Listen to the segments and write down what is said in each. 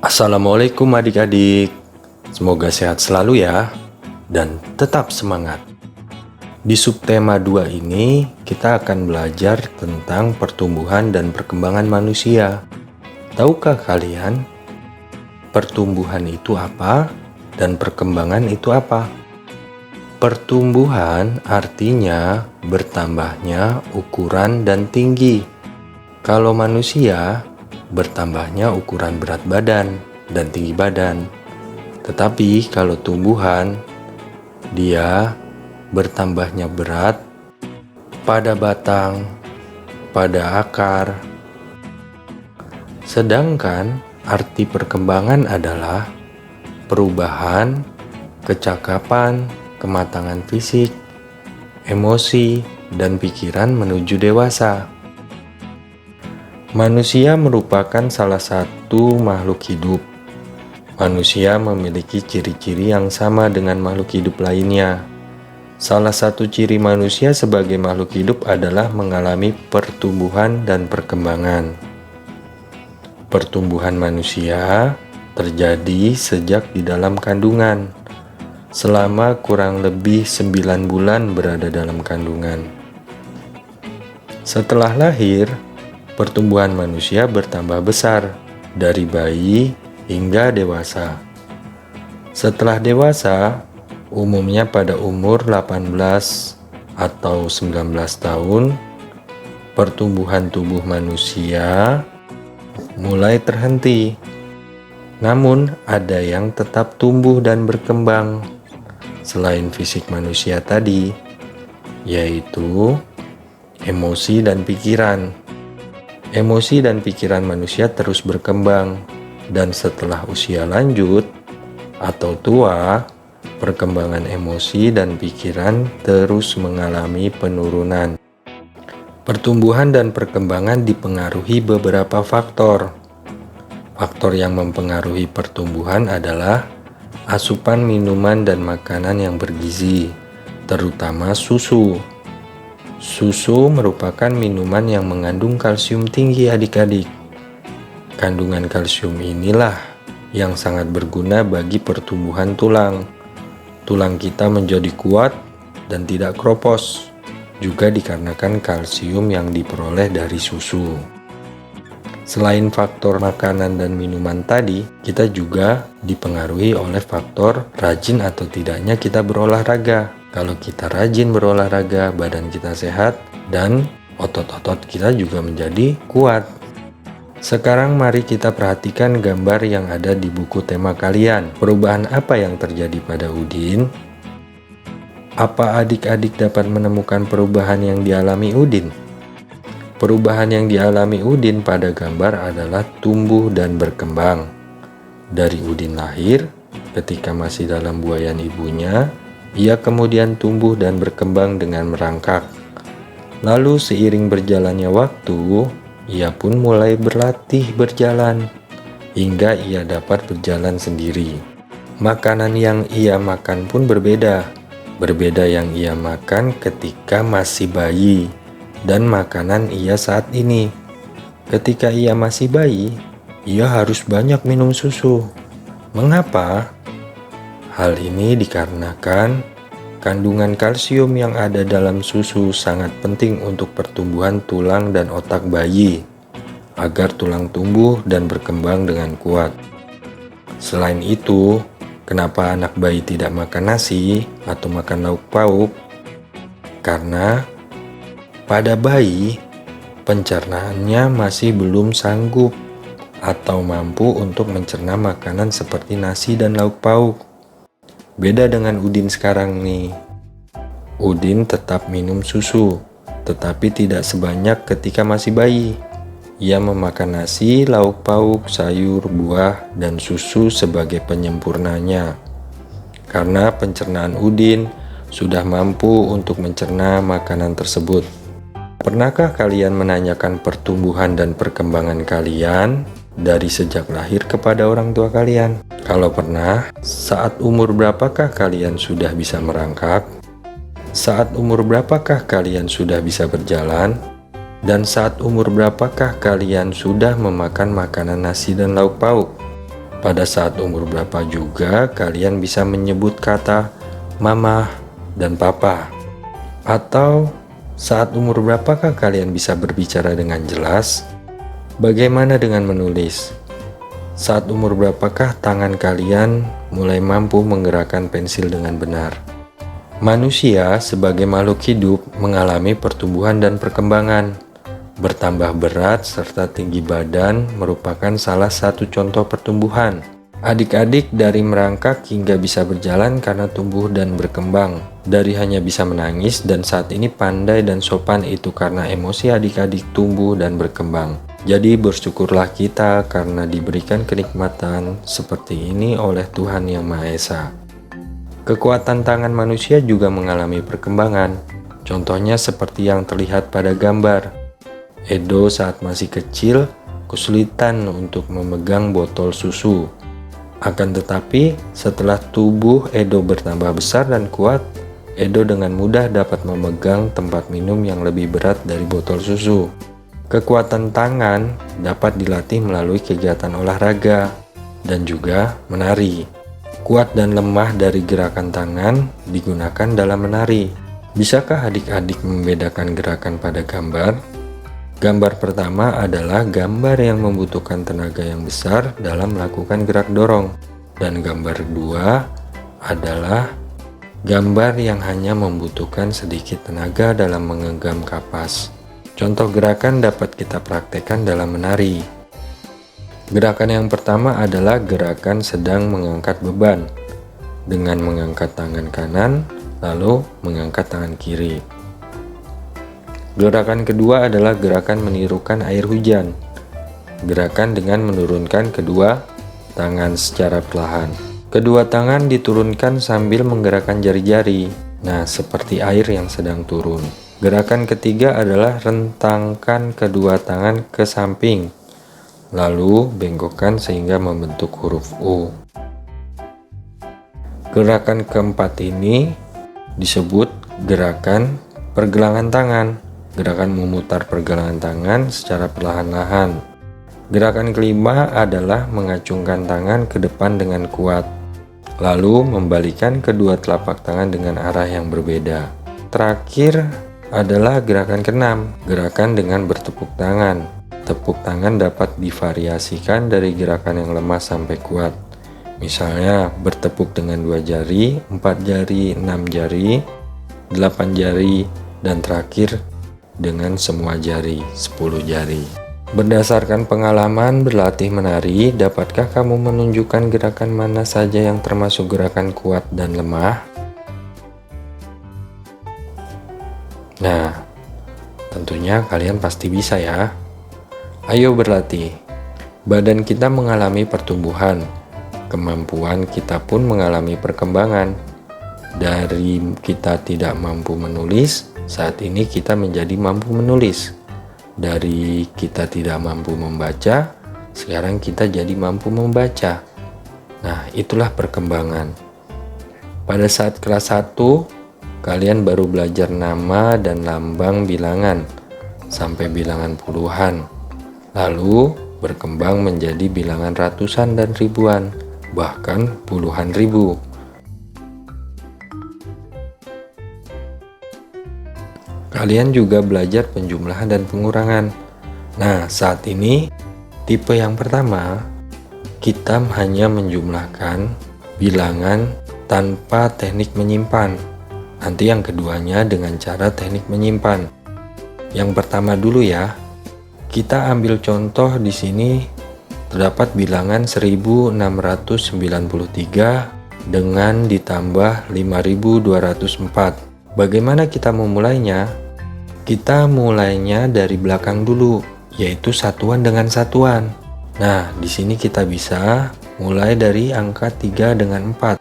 Assalamualaikum adik-adik, semoga sehat selalu ya, dan tetap semangat. Di subtema 2 ini, kita akan belajar tentang pertumbuhan dan perkembangan manusia. Tahukah kalian, pertumbuhan itu apa dan perkembangan itu apa? Pertumbuhan artinya bertambahnya ukuran dan tinggi. Kalau manusia, bertambahnya ukuran berat badan dan tinggi badan. Tetapi kalau tumbuhan, dia bertambahnya berat pada batang, pada akar. Sedangkan arti perkembangan adalah perubahan, kecakapan, kematangan fisik, emosi, dan pikiran menuju dewasa. Manusia merupakan salah satu makhluk hidup. Manusia memiliki ciri-ciri yang sama dengan makhluk hidup lainnya. Salah satu ciri manusia sebagai makhluk hidup adalah mengalami pertumbuhan dan perkembangan. Pertumbuhan manusia terjadi sejak di dalam kandungan, selama kurang lebih 9 bulan berada dalam kandungan. Setelah lahir, pertumbuhan manusia bertambah besar dari bayi hingga dewasa. Setelah dewasa, umumnya pada umur 18 atau 19 tahun, pertumbuhan tubuh manusia mulai terhenti. Namun, ada yang tetap tumbuh dan berkembang selain fisik manusia tadi, yaitu emosi dan pikiran. Emosi dan pikiran manusia terus berkembang, dan setelah usia lanjut atau tua, perkembangan emosi dan pikiran terus mengalami penurunan. Pertumbuhan dan perkembangan dipengaruhi beberapa faktor. Faktor yang mempengaruhi pertumbuhan adalah asupan minuman dan makanan yang bergizi, terutama susu. Susu merupakan minuman yang mengandung kalsium tinggi adik-adik. Kandungan kalsium inilah yang sangat berguna bagi pertumbuhan tulang. Tulang kita menjadi kuat dan tidak kropos, juga dikarenakan kalsium yang diperoleh dari susu. Selain faktor makanan dan minuman tadi, kita juga dipengaruhi oleh faktor rajin atau tidaknya kita berolahraga. Kalau kita rajin berolahraga, badan kita sehat dan otot-otot kita juga menjadi kuat. Sekarang mari kita perhatikan gambar yang ada di buku tema kalian. Perubahan apa yang terjadi pada Udin? Apa adik-adik dapat menemukan perubahan yang dialami Udin? Perubahan yang dialami Udin pada gambar adalah tumbuh dan berkembang. Dari Udin lahir, ketika masih dalam buayan ibunya, ia kemudian tumbuh dan berkembang dengan merangkak. Lalu seiring berjalannya waktu, ia pun mulai berlatih berjalan, hingga ia dapat berjalan sendiri. Makanan yang ia makan pun berbeda. Berbeda yang ia makan ketika masih bayi, dan makanan ia saat ini. Ketika ia masih bayi, ia harus banyak minum susu. Mengapa? Hal ini dikarenakan kandungan kalsium yang ada dalam susu sangat penting untuk pertumbuhan tulang dan otak bayi, agar tulang tumbuh dan berkembang dengan kuat. Selain itu, kenapa anak bayi tidak makan nasi atau makan lauk pauk? Karena pada bayi, pencernaannya masih belum sanggup atau mampu untuk mencerna makanan seperti nasi dan lauk pauk. Beda dengan Udin sekarang nih. Udin tetap minum susu, tetapi tidak sebanyak ketika masih bayi. Ia memakan nasi, lauk pauk, sayur, buah, dan susu sebagai penyempurnanya. Karena pencernaan Udin sudah mampu untuk mencerna makanan tersebut. Pernahkah kalian menanyakan pertumbuhan dan perkembangan kalian dari sejak lahir kepada orang tua kalian? Kalau pernah, saat umur berapakah kalian sudah bisa merangkak? Saat umur berapakah kalian sudah bisa berjalan? Dan saat umur berapakah kalian sudah memakan makanan nasi dan lauk pauk? Pada saat umur berapa juga kalian bisa menyebut kata mama dan papa? Atau saat umur berapakah kalian bisa berbicara dengan jelas? Bagaimana dengan menulis? Saat umur berapakah tangan kalian mulai mampu menggerakkan pensil dengan benar? Manusia sebagai makhluk hidup mengalami pertumbuhan dan perkembangan. Bertambah berat serta tinggi badan merupakan salah satu contoh pertumbuhan. Adik-adik dari merangkak hingga bisa berjalan karena tumbuh dan berkembang. Dari hanya bisa menangis dan saat ini pandai dan sopan itu karena emosi adik-adik tumbuh dan berkembang. Jadi bersyukurlah kita karena diberikan kenikmatan seperti ini oleh Tuhan Yang Maha Esa. Kekuatan tangan manusia juga mengalami perkembangan. Contohnya seperti yang terlihat pada gambar. Edo saat masih kecil kesulitan untuk memegang botol susu. Akan tetapi setelah tubuh Edo bertambah besar dan kuat, Edo dengan mudah dapat memegang tempat minum yang lebih berat dari botol susu. Kekuatan tangan dapat dilatih melalui kegiatan olahraga dan juga menari. Kuat dan lemah dari gerakan tangan digunakan dalam menari. Bisakah adik-adik membedakan gerakan pada gambar? Gambar pertama adalah gambar yang membutuhkan tenaga yang besar dalam melakukan gerak dorong. Dan gambar kedua adalah gambar yang hanya membutuhkan sedikit tenaga dalam menggenggam kapas. Contoh gerakan dapat kita praktekkan dalam menari. Gerakan yang pertama adalah gerakan sedang mengangkat beban. Dengan mengangkat tangan kanan, lalu mengangkat tangan kiri. Gerakan kedua adalah gerakan menirukan air hujan. Gerakan dengan menurunkan kedua tangan secara perlahan. Kedua tangan diturunkan sambil menggerakkan jari-jari. Nah, seperti air yang sedang turun. Gerakan ketiga adalah rentangkan kedua tangan ke samping, lalu bengkokkan sehingga membentuk huruf U. Gerakan keempat ini disebut gerakan pergelangan tangan. Gerakan memutar pergelangan tangan secara perlahan-lahan. Gerakan kelima adalah mengacungkan tangan ke depan dengan kuat, lalu membalikan kedua telapak tangan dengan arah yang berbeda. Terakhir adalah gerakan keenam, gerakan dengan bertepuk tangan. Tepuk tangan dapat divariasikan dari gerakan yang lemah sampai kuat. Misalnya bertepuk dengan 2 jari, 4 jari, 6 jari, 8 jari, dan terakhir dengan semua jari, 10 jari. Berdasarkan pengalaman berlatih menari, dapatkah kamu menunjukkan gerakan mana saja yang termasuk gerakan kuat dan lemah? Nah, tentunya kalian pasti bisa ya. Ayo berlatih. Badan kita mengalami pertumbuhan, kemampuan kita pun mengalami perkembangan. Dari kita tidak mampu menulis, saat ini kita menjadi mampu menulis. Dari kita tidak mampu membaca, sekarang kita jadi mampu membaca. Nah, itulah perkembangan. Pada saat kelas 1, kalian baru belajar nama dan lambang bilangan sampai bilangan puluhan. Lalu berkembang menjadi bilangan ratusan dan ribuan, bahkan puluhan ribu. Kalian juga belajar penjumlahan dan pengurangan. Nah, saat ini tipe yang pertama, kita hanya menjumlahkan bilangan tanpa teknik menyimpan. Nanti yang keduanya dengan cara teknik menyimpan. Yang pertama dulu ya. Kita ambil contoh di sini terdapat bilangan 1693 dengan ditambah 5204. Bagaimana kita memulainya? Kita mulainya dari belakang dulu, yaitu satuan dengan satuan. Nah, di sini kita bisa mulai dari angka 3 dengan 4.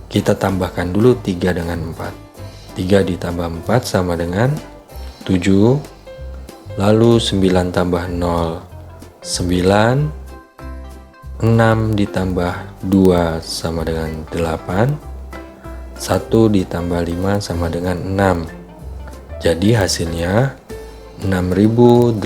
Kita tambahkan dulu 3 dengan 4. 3 ditambah 4 sama dengan 7. Lalu 9 tambah 0, 9. 6 ditambah 2 sama dengan 8. 1 ditambah 5 sama dengan 6. Jadi hasilnya 6897.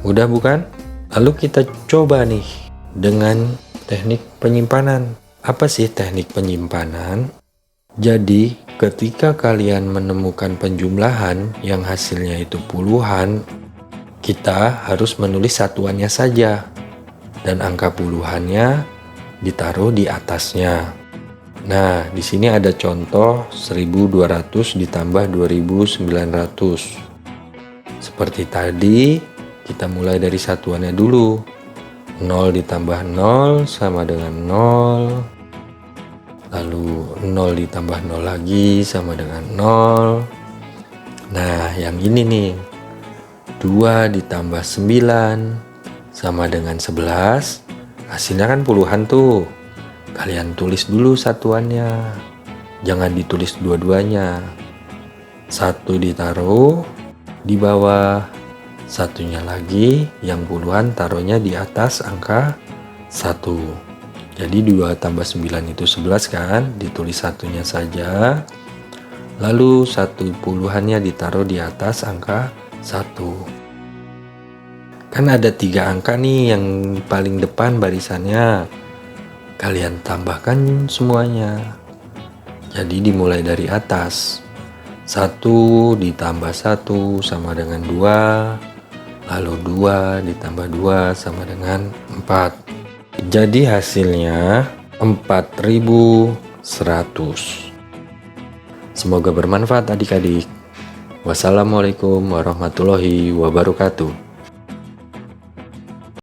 Mudah bukan? Lalu kita coba nih dengan teknik penyimpanan. Apa sih teknik penyimpanan? Jadi, ketika kalian menemukan penjumlahan yang hasilnya itu puluhan, kita harus menulis satuannya saja, dan angka puluhannya ditaruh di atasnya. Nah, di sini ada contoh 1200 ditambah 2900. Seperti tadi, kita mulai dari satuannya dulu. 0 ditambah 0 sama dengan 0. Lalu 0 ditambah 0 lagi sama dengan 0. Nah, yang ini nih. 2 ditambah 9 sama dengan 11. Hasilnya kan puluhan tuh. Kalian tulis dulu satuannya. Jangan ditulis dua-duanya. 1 ditaruh di bawah. Satunya lagi yang puluhan taruhnya di atas angka 1. Jadi 2 tambah 9 itu 11 kan. Ditulis satunya saja. Lalu 1 puluhannya ditaruh di atas angka 1. Kan ada 3 angka nih yang paling depan barisannya. Kalian tambahkan semuanya. Jadi dimulai dari atas. 1 ditambah 1 sama dengan 2. Lalu 2 ditambah 2 sama dengan 4. Jadi hasilnya 4100. Semoga bermanfaat adik-adik. Wassalamualaikum warahmatullahi wabarakatuh.